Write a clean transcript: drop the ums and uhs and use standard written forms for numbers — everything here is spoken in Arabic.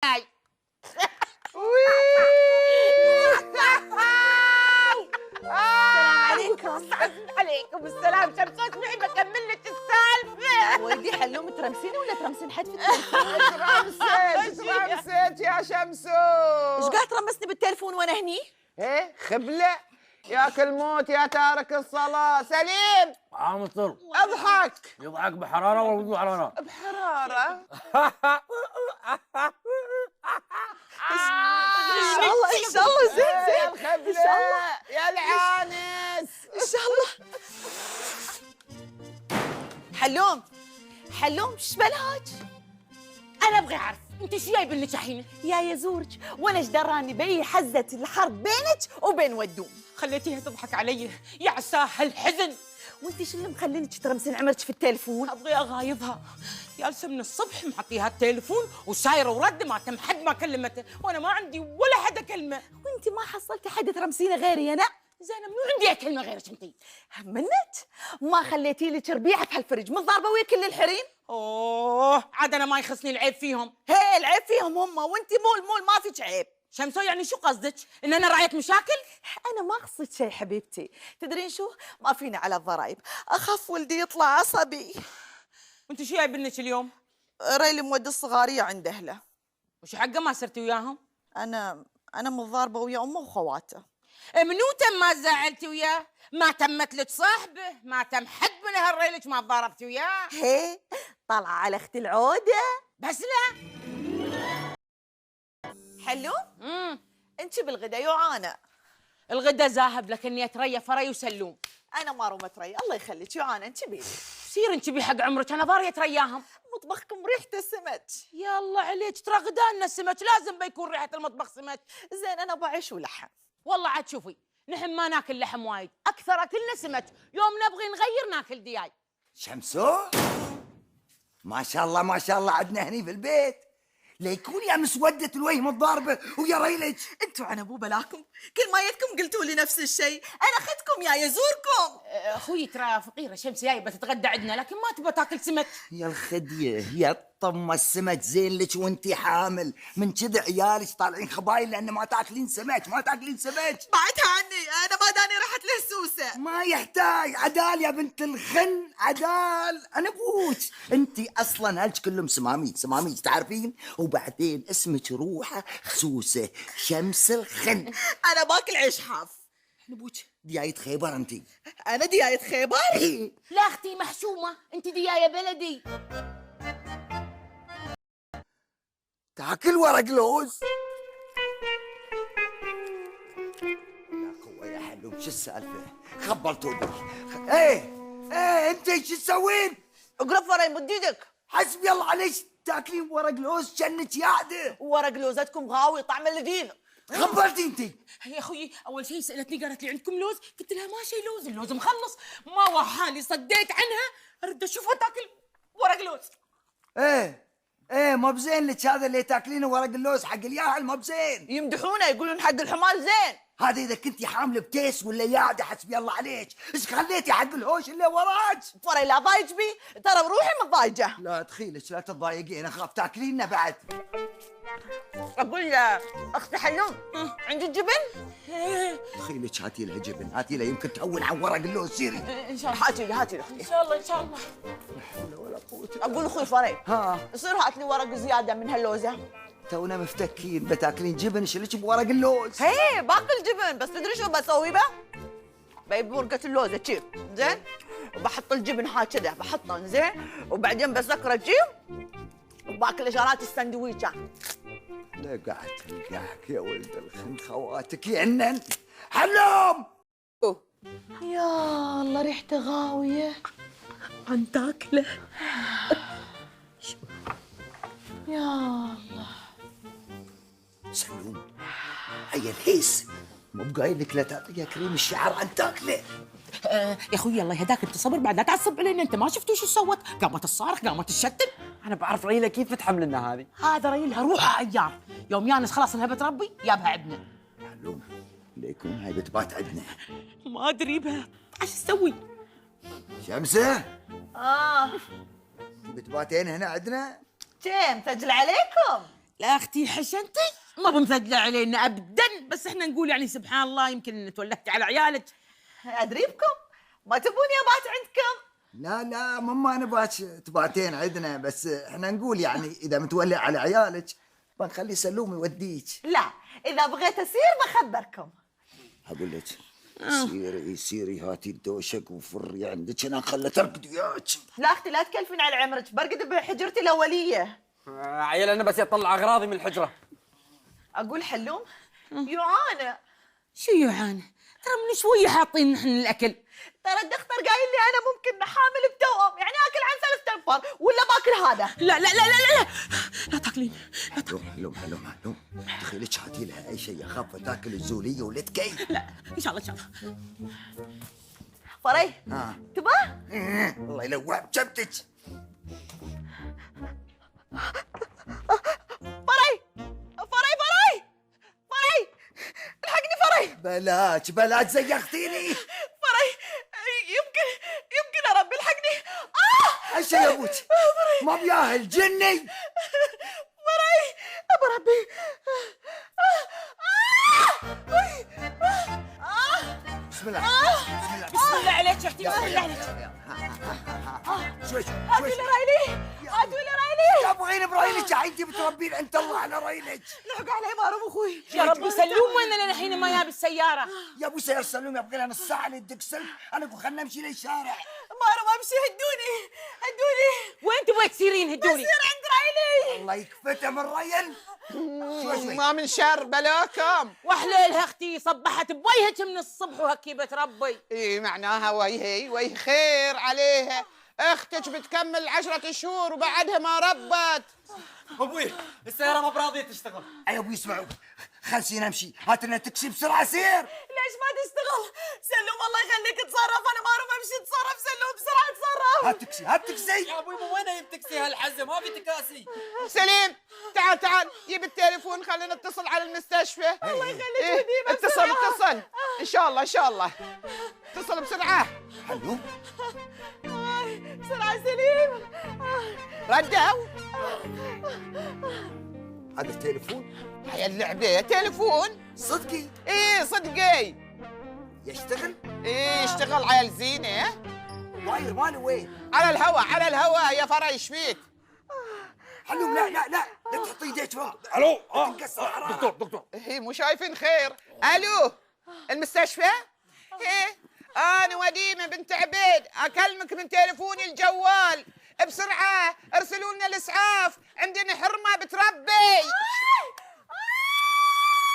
هاي عليكم السلام شمسوس، معي بكمل لك السالفه. ولدي حلوم ترمسيني ولا ترمسين حد في التليفون؟ ترمسيت يا شمسوس. ايش قاعد ترمسني بالتليفون وانا هني؟ ايه خبله ياك الموت يا تارك الصلاه. سليم عامطر اضحك. يضحك بحراره ولا بدون حراره؟ بحراره. ان شاء الله ان شاء الله زين يا زين الخبله ان شاء الله يا العانس. ان شاء الله. حلوم حلوم ايش بالهاج؟ انا ابغى اعرف انت شو جايب لنا شحينه؟ يا يزورج وانا ايش دراني بي حزه الحرب بينك وبين ودوم. خليتيها تضحك علي يا عساها الحزن. وانت شو اللي مخلينك ترمسين عمرك في التليفون؟ ابغى اغايظها، جالسه من الصبح معطيها التليفون وسايره ورد ما تم حد ما كلمته، وانا ما عندي ولا حد اكلمه. وانت ما حصلتي حد ترمسينه غيري انا؟ زينب مو عندي كلمه غيرك انتي. منك ما خليتي لي ربيعه بهالفرج متضاربه ويا كل الحريم. اوه عاد انا ما يخصني العيب فيهم. هي العيب فيهم هم وانت مول ما فيك عيب. شمسو يعني شو قصدك؟ ان انا راعيه مشاكل؟ انا ما قصدت شيء حبيبتي، تدرين شو؟ ما فيني على الضرايب، اخاف ولدي يطلع عصبي. وانت شو جايب لك اليوم؟ ريلي مودي الصغاريه عند اهله. وش حقه ما صرتي وياهم؟ انا متضاربه ويا امه وخواته. منو تم ما زعلتي وياه؟ ما تمت لك صاحبه، ما تم حد من هالريلك ما تضاربتي وياه. هي طالعه على اختي العوده. بس لا. حلو؟ انت بالغدا يوعانه. الغدا ذاهب لكني اتريا فري وسلوم. انا ما رومت ري، الله يخليك يوعانه انت بيدي. سير انت بي حق عمرك، انا ضاريه ترياهم. مطبخكم ريحته سمك. يلا عليك ترى غدانا السمك، لازم بيكون ريحه المطبخ سمك. زين انا بعيش ولحم. والله عاد شوفي، نحن ما ناكل لحم وايد، اكثر اكلنا سمك، يوم نبغي نغير ناكل دياي. شمسو ما شاء الله ما شاء الله عندنا هني في البيت ليكون يا مسودة الوجه متضاربة ويا ريلج. انتوا عن ابو بلاكم، كل ما جيتكم قلتوا لي نفس الشيء، انا اختكم يا يزوركم. اخوي ترى فقيره شمس جايبه تتغدى عندنا لكن ما تبغى تاكل سمك. يا الخدية يا طم السمك زين لك وانتي حامل، من كذا عيالك طالعين خبايل لان ما تاكلين سمك ما تاكلين سمك. بعدها عني، انا ما داني راحت له السوسه. ما يحتاج عدال يا بنت الخن عدال، انا ابوك انتي اصلا هلك كلهم سماميج سماميج تعرفين، وبعدين اسمك روحه خسوسه شمس الخن. انا باكل عيش حاف. انا ابوك دياية خيبر انتي. انا دياية خيبر؟ لا اختي محشومه، انت ديايه بلدي. تاكل ورق لوز. يا قوة يا حلوم شو السالفة؟ خبلتوا بي. ايه انت شو تسوين؟ اقرب ورا يمد ايدك. حسبي الله عليك تاكلين ورق لوز جنك ياعدة. ورق لوزتكم غاوي طعم لذيذ. خبرتي انت؟ يا اخوي اول شيء سالتني قالت لي عندكم لوز، قلت لها ما شيء لوز، اللوز مخلص، ما وحالي صديت عنها ارد اشوفها تاكل ورق لوز. ايه ما بزين لك هذا اللي تاكلينه ورق اللوز حق الياهل ما بزين. يمدحونه يقولون حق الحمار زين. هذا اذا كنتي حامله بكيس ولا ياعده حسبي الله عليك، ايش خليتي حق الهوش اللي وراك؟ فري لا ضايج بي، ترى بروحي متضايجه. لا تخيلك لا تتضايقين اخاف تاكليننا بعد. اقول اختي حلوم عندك جبن؟ تخيلك هاتي لها جبن، هاتي لها يمكن تهون عن ورق اللوز سيري. ان شاء الله هاتي لي اختي. ان شاء الله ان شاء الله. لا حول ولا قوة. اقول اخوي فري ها يصير هات لي ورق زياده من هاللوزه. تونا مفتكين بتاكلين جبن شلك بورق اللوز. هي باكل جبن بس تدري شو بسوي به؟ بجيب ورقه اللوزه تشيف زين وبحط الجبن هكذا بحطه زين وبعدين بسكره تشيف وباكل اشارات السندويشة. لا قاعد تلقاك يا ولد الخن خواتك يعنن. حلوم يا الله ريحته غاويه عن تاكله. يا الله. سلوم هيا الهيس مو بقايل لك لا تعطيها كريم الشعر عن تاكله. يا اخوي الله يهداك انت صبر بعد لا تعصب علينا، انت ما شفتوا شو سوت؟ قامت تصارخ قامت تشتم. انا بعرف ريله كيف تحمل لنا هذه. هذا ريلها روحها عيار، يوم يانس خلاص انها بتربي جابها عندنا. حلوم ليكون هاي بتبات عندنا. ما ادري بها ايش تسوي. شمسة بتباتين هنا عندنا؟ جيم سجل عليكم. لا اختي حشنتي ما بمثدلة علينا ابدا، بس احنا نقول يعني سبحان الله يمكن تولدتي على عيالك. ادري بكم ما تبوني ابات عندكم. لا لا ماما نبغاك تباتين عندنا، بس احنا نقول يعني اذا متولي على عيالك بنخلي سلوم يوديك. لا اذا بغيت اسير بخبركم. اقول لك سيري سيري هاتي الدوشك وفري عندك، انا خلت ارقد وياك. لا اختي لا تكلفين على عمرك، برقد بحجرتي الاوليه. عيل انا بس يطلع اغراضي من الحجره. اقول حلوم يعانى. شو يعانى؟ ترى من شويه حاطين نحن الاكل. ترى الدكتور قايل لي انا ممكن حامل بتوأم، يعني اكل عن 3 انفار ولا باكل هذا. لا لا لا لا لا لا تاكلين. حلوم تخيلك هاتي لها اي شيء اخاف تاكل الزوليه ولا تكي. لا ان شاء الله ان شاء الله. فري تباه؟ الله يلوع بجبتك. فري الحقني فري. بلاك زيختيني. فري يمكن يا ربي الحقني. ايش يا ابوك؟ ما بياهل جني. فري ابو ربي. بسم الله بسم الله عليك يا اختي، بسم الله عليك. شوي هاتوا لي رايلي. يا ابو عين برايلك يا انت بتربين انت الله على رايلك. لحق علي مارم اخوي. يا ربي سلوم وين انا الحين ما جاب السياره؟ يا ابو سير سلوم يبغى لنا نص ساعه للدق سلك، انا اقول خلنا نمشي للشارع. مارم امشي هدوني. وين تبغي تسيرين هدوني؟ بصير عند رايلي. الله يكفته من ريل. شوي ما من شر بلاكم. وحليلها اختي صبحت بوجهك من الصبح وهكيبه ربي. اي معناها وجهي خير عليها، اختك بتكمل 10 شهور وبعدها ما ربت. ابوي السياره ما براضيه تشتغل. يا ابوي اسمعوا خلسي نمشي، هات لنا تاكسي بسرعه سير. ليش ما تشتغل؟ سلوم الله يخليك تصرف، انا ما اعرف امشي. تصرف سلوم بسرعه تصرف. هات تاكسي. يا ابوي مو وين يجيب تاكسي هالحزه؟ ما في تكاسي. سليم تعال جيب التليفون خلينا نتصل على المستشفى. الله يخليك وديمه اتصل ان شاء الله اتصل بسرعه. حلو بسرعه سليم. ردوا. هذا التليفون هاي اللعبه تليفون صدقي ايه صدقي. يشتغل. ايه اشتغل على الزينه. واير ماله وين؟ على الهواء يا فرا ايش فيك؟ حلو لا تحطي يديك فوق. الو تنكسر حرارة. دكتور ايه مو شايفين خير. الو المستشفى؟ ايه انا وديمه بنت عبيد اكلمك من تليفوني الجوال. بسرعه ارسلوا لنا الاسعاف، عندنا حرمه بتربي.